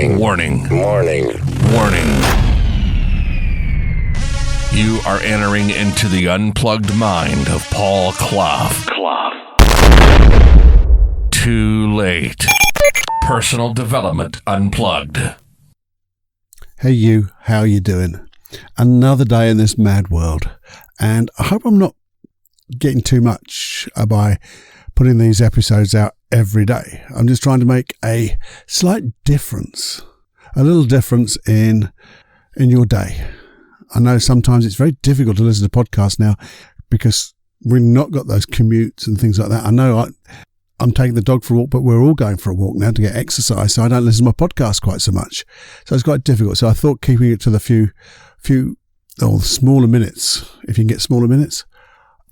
Warning. Warning. Warning. Warning. You are entering into the unplugged mind of Paul Clough. Too late. Personal Development Unplugged. Hey you, how you doing? Another day in this mad world. And I hope I'm not getting too much by putting these episodes out every day. I'm just trying to make a slight difference, a little difference in your day. I know sometimes it's very difficult to listen to podcasts now because we've not got those commutes and things like that. I know I'm taking the dog for a walk, but we're all going for a walk now to get exercise, so I don't listen to my podcast quite so much. So it's quite difficult. So I thought keeping it to the few smaller minutes, if you can get smaller minutes.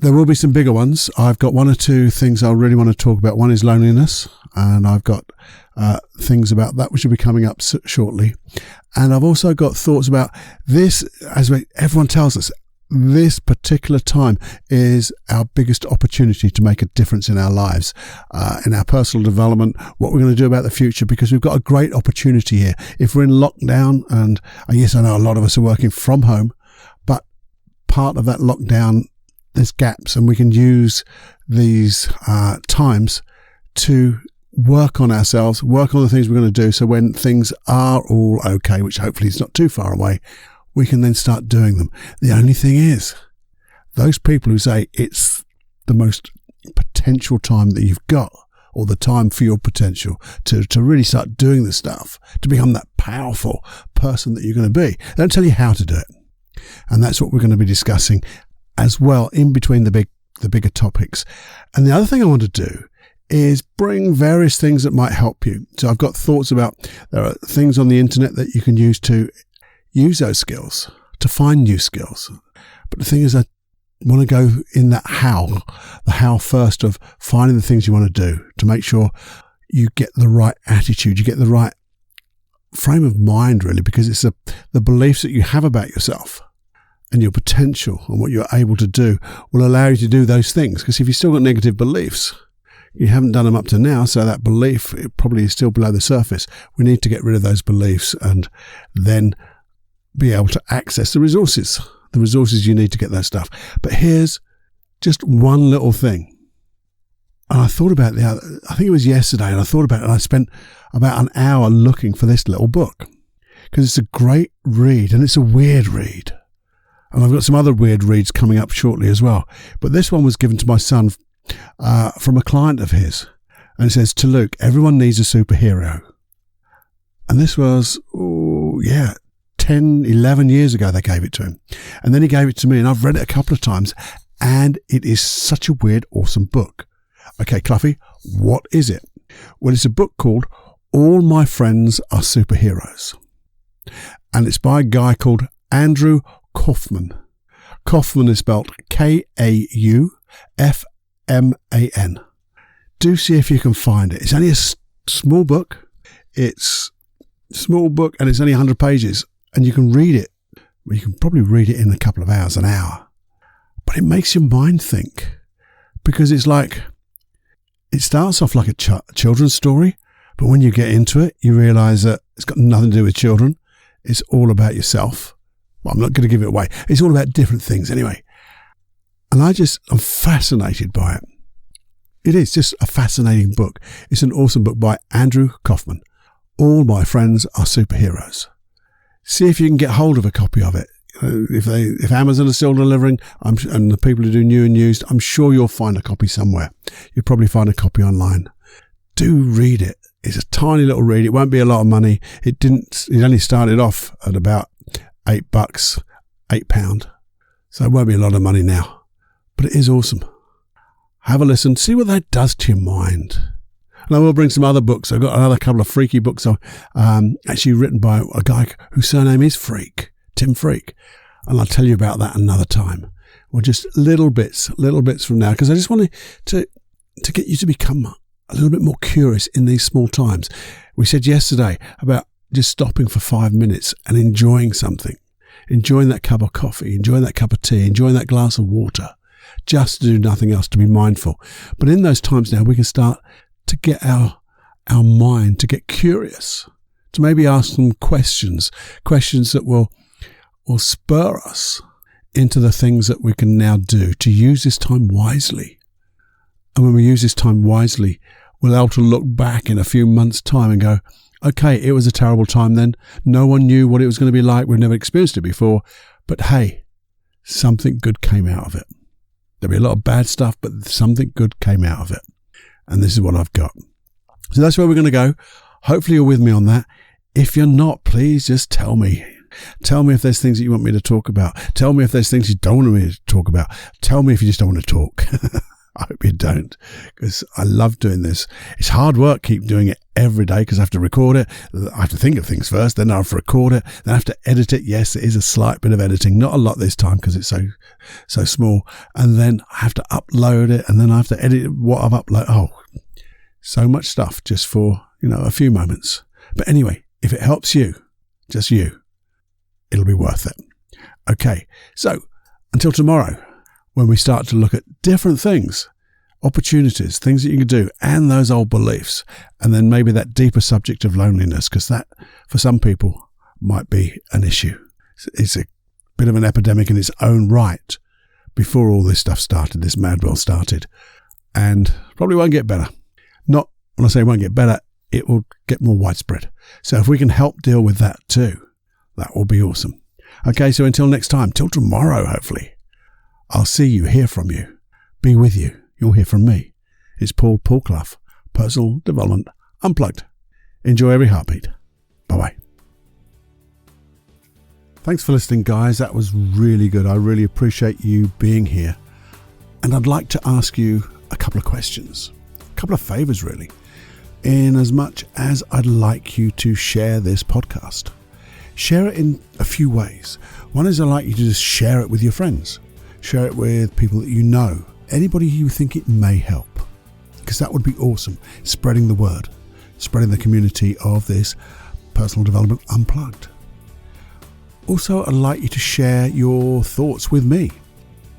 There will be some bigger ones. I've got one or two things I really want to talk about. One is loneliness, and I've got things about that which will be coming up shortly. And I've also got thoughts about this, as everyone tells us, this particular time is our biggest opportunity to make a difference in our lives, in our personal development, what we're going to do about the future, because we've got a great opportunity here. If we're in lockdown, and yes, I know a lot of us are working from home, but part of that lockdown, there's gaps, and we can use these times to work on ourselves, work on the things we're going to do. So when things are all okay, which hopefully is not too far away, we can then start doing them. The only thing is, those people who say it's the most potential time that you've got, or the time for your potential to really start doing the stuff, to become that powerful person that you're going to be, they don't tell you how to do it. And that's what we're going to be discussing as well, in between the bigger topics. And the other thing I want to do is bring various things that might help you. So I've got thoughts about, there are things on the internet that you can use to use those skills, to find new skills. But the thing is, I want to go in that the how first of finding the things you want to do, to make sure you get the right attitude, you get the right frame of mind, really, because it's the beliefs that you have about yourself and your potential and what you're able to do will allow you to do those things. Because if you've still got negative beliefs, you haven't done them up to now, so that belief, it probably is still below the surface. We need to get rid of those beliefs and then be able to access the resources you need to get that stuff. But here's just one little thing. And I thought about I think it was yesterday, and I thought about it, and I spent about an hour looking for this little book, because it's a great read, and it's a weird read. And I've got some other weird reads coming up shortly as well. But this one was given to my son from a client of his. And it says, "To Luke, everyone needs a superhero." And this was, 10, 11 years ago they gave it to him. And then he gave it to me, and I've read it a couple of times. And it is such a weird, awesome book. Okay, Cluffy, what is it? Well, it's a book called All My Freinds Are Superheros. And it's by a guy called Andrew Kaufman. Kaufman is spelled Kaufman. Do see if you can find it. It's only a small book. It's a small book, and it's only 100 pages, and you can read it. Well, you can probably read it in a couple of hours, an hour. But it makes your mind think, because it's like, it starts off like a children's story, but when you get into it, you realize that it's got nothing to do with children. It's all about yourself. Well, I'm not going to give it away. It's all about different things anyway. And I'm fascinated by it. It is just a fascinating book. It's an awesome book by Andrew Kaufman. All My Freinds Are Superheros. See if you can get hold of a copy of it. If Amazon is still delivering, and the people who do new and used, I'm sure you'll find a copy somewhere. You'll probably find a copy online. Do read it. It's a tiny little read. It won't be a lot of money. It only started off at about $8, £8. So it won't be a lot of money now. But it is awesome. Have a listen. See what that does to your mind. And I will bring some other books. I've got another couple of freaky books actually written by a guy whose surname is Freak, Tim Freak. And I'll tell you about that another time. Or just little bits from now. Because I just wanted to get you to become a little bit more curious in these small times. We said yesterday about just stopping for 5 minutes and enjoying something. Enjoying that cup of coffee, enjoying that cup of tea, enjoying that glass of water. Just to do nothing else, to be mindful. But in those times now, we can start to get our mind to get curious, to maybe ask some questions that will spur us into the things that we can now do to use this time wisely. And when we use this time wisely, we'll be able to look back in a few months' time and go, okay, it was a terrible time then. No one knew what it was going to be like. We've never experienced it before. But hey, something good came out of it. There'll be a lot of bad stuff, but something good came out of it. And this is what I've got. So that's where we're going to go. Hopefully you're with me on that. If you're not, please just tell me. Tell me if there's things that you want me to talk about. Tell me if there's things you don't want me to talk about. Tell me if you just don't want to talk. I hope you don't, because I love doing this. It's hard work, keep doing it every day, because I have to record it. I have to think of things first, then I have to record it, then I have to edit it. Yes, it is a slight bit of editing, not a lot this time because it's so small. And then I have to upload it, and then I have to edit what I've uploaded. Oh, so much stuff just for, a few moments. But anyway, if it helps you, just you, it'll be worth it. Okay, so until tomorrow, when we start to look at different things, opportunities, things that you can do, and those old beliefs, and then maybe that deeper subject of loneliness, because that, for some people, might be an issue. It's a bit of an epidemic in its own right before all this stuff started, this mad world started, and probably won't get better. Not when I say it won't get better, it will get more widespread. So if we can help deal with that too, that will be awesome. Okay, so until next time, till tomorrow, hopefully, I'll see you, hear from you, be with you. You'll hear from me. It's Paul Clough, Personal Development Unplugged. Enjoy every heartbeat. Bye-bye. Thanks for listening, guys. That was really good. I really appreciate you being here. And I'd like to ask you a couple of questions, a couple of favors, really, in as much as I'd like you to share this podcast. Share it in a few ways. One is I'd like you to just share it with your friends. Share it with people that you know, anybody you think it may help, because that would be awesome. Spreading the word, spreading the community of this Personal Development Unplugged. Also, I'd like you to share your thoughts with me.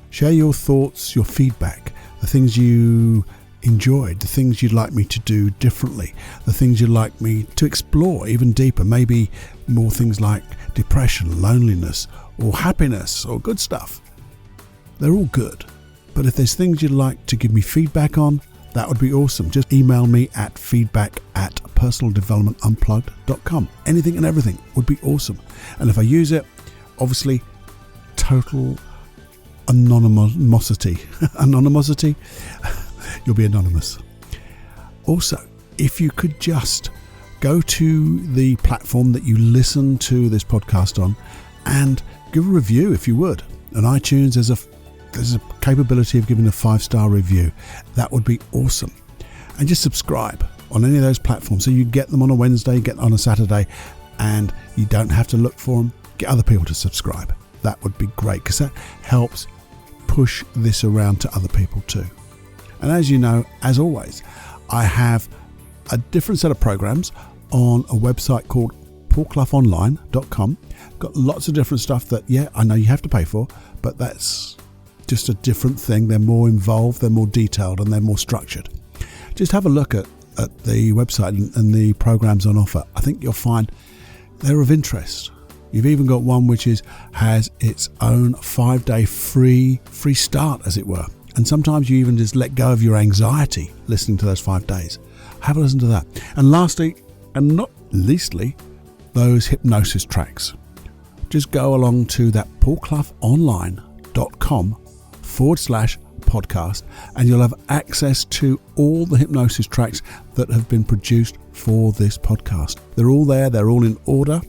Share your thoughts, your feedback, the things you enjoyed, the things you'd like me to do differently, the things you'd like me to explore even deeper, maybe more things like depression, loneliness, or happiness, or good stuff. They're all good. But if there's things you'd like to give me feedback on, that would be awesome. Just email me at feedback@personaldevelopmentunplugged.com. Anything and everything would be awesome. And if I use it, obviously, total anonymity. Anonymity? You'll be anonymous. Also, if you could just go to the platform that you listen to this podcast on and give a review, if you would. On iTunes, there's a capability of giving a 5-star review. That would be awesome. And just subscribe on any of those platforms so you get them on a Wednesday, get them on a Saturday, and you don't have to look for them. Get other people to subscribe. That would be great, because that helps push this around to other people too. And as you know, as always, I have a different set of programs on a website called paulcloughonline.com. Got lots of different stuff that, I know you have to pay for, but that's just a different thing. They're more involved, they're more detailed, and they're more structured. Just have a look at the website and the programs on offer. I think you'll find they're of interest. You've even got one which has its own 5-day free start, as it were. And sometimes you even just let go of your anxiety listening to those 5 days. Have a listen to that. And lastly, and not leastly, those hypnosis tracks. Just go along to that paulcloughonline.com/podcast and you'll have access to all the hypnosis tracks that have been produced for this podcast. They're all there. They're all in order.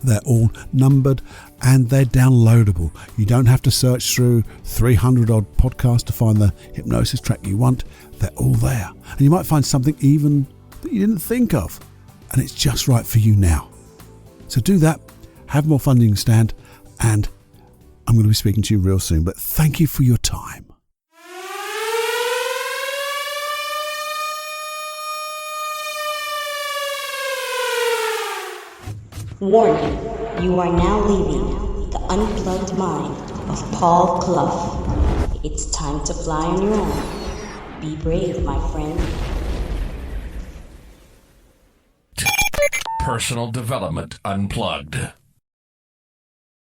They're all numbered and they're downloadable. You don't have to search through 300 odd podcasts to find the hypnosis track you want. They're all there. And you might find something even that you didn't think of. And it's just right for you now. So do that. Have more funding stand. And I'm going to be speaking to you real soon. But thank you for your time. Warning, you are now leaving the unplugged mind of Paul Clough. It's time to fly on your own. Be brave, my friend. Personal Development Unplugged.